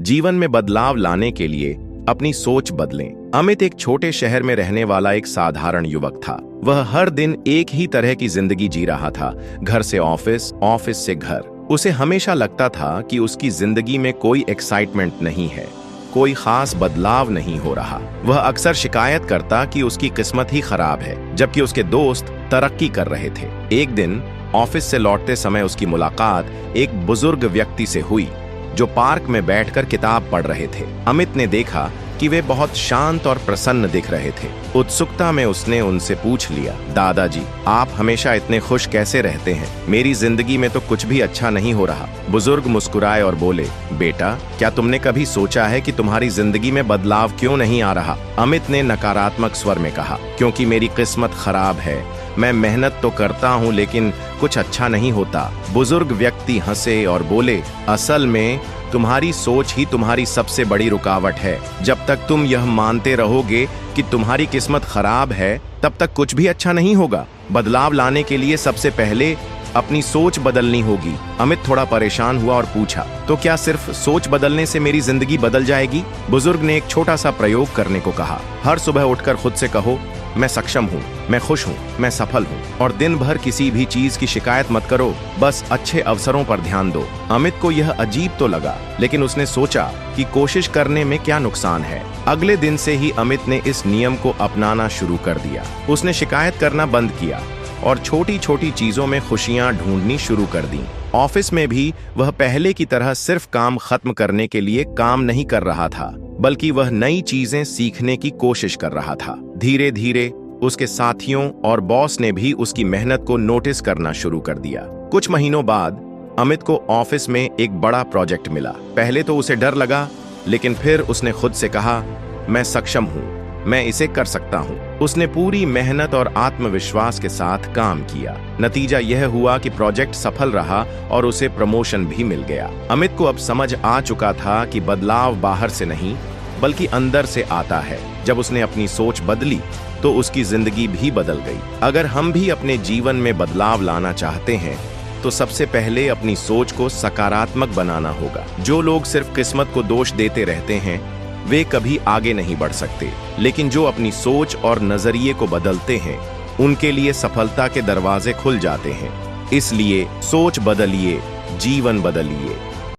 जीवन में बदलाव लाने के लिए अपनी सोच बदलें। अमित एक छोटे शहर में रहने वाला एक साधारण युवक था। वह हर दिन एक ही तरह की जिंदगी जी रहा था, घर से ऑफिस, ऑफिस से घर। उसे हमेशा लगता था कि उसकी जिंदगी में कोई एक्साइटमेंट नहीं है, कोई खास बदलाव नहीं हो रहा। वह अक्सर शिकायत करता कि उसकी किस्मत ही खराब है, जबकि उसके दोस्त तरक्की कर रहे थे। एक दिन ऑफिस से लौटते समय उसकी मुलाकात एक बुजुर्ग व्यक्ति से हुई जो पार्क में बैठकर किताब पढ़ रहे थे। अमित ने देखा कि वे बहुत शांत और प्रसन्न दिख रहे थे। उत्सुकता में उसने उनसे पूछ लिया, दादाजी, आप हमेशा इतने खुश कैसे रहते हैं? मेरी जिंदगी में तो कुछ भी अच्छा नहीं हो रहा। बुजुर्ग मुस्कुराए और बोले, बेटा, क्या तुमने कभी सोचा है कि तुम्हारी जिंदगी में बदलाव क्यों नहीं आ रहा? अमित ने नकारात्मक स्वर में कहा, क्योंकि मेरी किस्मत खराब है। मैं मेहनत तो करता हूँ लेकिन कुछ अच्छा नहीं होता। बुजुर्ग व्यक्ति हंसे और बोले, असल में तुम्हारी सोच ही तुम्हारी सबसे बड़ी रुकावट है। जब तक तुम यह मानते रहोगे कि तुम्हारी किस्मत खराब है, तब तक कुछ भी अच्छा नहीं होगा। बदलाव लाने के लिए सबसे पहले अपनी सोच बदलनी होगी। अमित थोड़ा परेशान हुआ और पूछा, तो क्या सिर्फ सोच बदलने से मेरी जिंदगी बदल जाएगी? बुजुर्ग ने एक छोटा सा प्रयोग करने को कहा। हर सुबह उठकर खुद से कहो, मैं सक्षम हूँ, मैं खुश हूँ, मैं सफल हूँ, और दिन भर किसी भी चीज की शिकायत मत करो, बस अच्छे अवसरों पर ध्यान दो। अमित को यह अजीब तो लगा, लेकिन उसने सोचा कि कोशिश करने में क्या नुकसान है। अगले दिन से ही अमित ने इस नियम को अपनाना शुरू कर दिया। उसने शिकायत करना बंद किया और छोटी छोटी चीजों में खुशियां ढूंढनी शुरू कर दी। ऑफिस में भी वह पहले की तरह सिर्फ काम खत्म करने के लिए काम नहीं कर रहा था, बल्कि वह नई चीजें सीखने की कोशिश कर रहा था। धीरे धीरे उसके साथियों और बॉस ने भी उसकी मेहनत को नोटिस करना शुरू कर दिया। कुछ महीनों बाद अमित को ऑफिस में एक बड़ा प्रोजेक्ट मिला। पहले तो उसे डर लगा, लेकिन फिर उसने खुद से कहा, मैं सक्षम हूँ, मैं इसे कर सकता हूँ। उसने पूरी मेहनत और आत्मविश्वास के साथ काम किया। नतीजा यह हुआ कि प्रोजेक्ट सफल रहा और उसे प्रमोशन भी मिल गया। अमित को अब समझ आ चुका था कि बदलाव बाहर से नहीं, बल्कि अंदर से आता है। जब उसने अपनी सोच बदली तो उसकी जिंदगी भी बदल गई। अगर हम भी अपने जीवन में बदलाव लाना चाहते हैं तो सबसे पहले अपनी सोच को सकारात्मक बनाना होगा। जो लोग सिर्फ किस्मत को दोष देते रहते हैं वे कभी आगे नहीं बढ़ सकते, लेकिन जो अपनी सोच और नजरिए को बदलते हैं उनके लिए सफलता के दरवाजे खुल जाते हैं। इसलिए सोच बदलिए, जीवन बदलिए।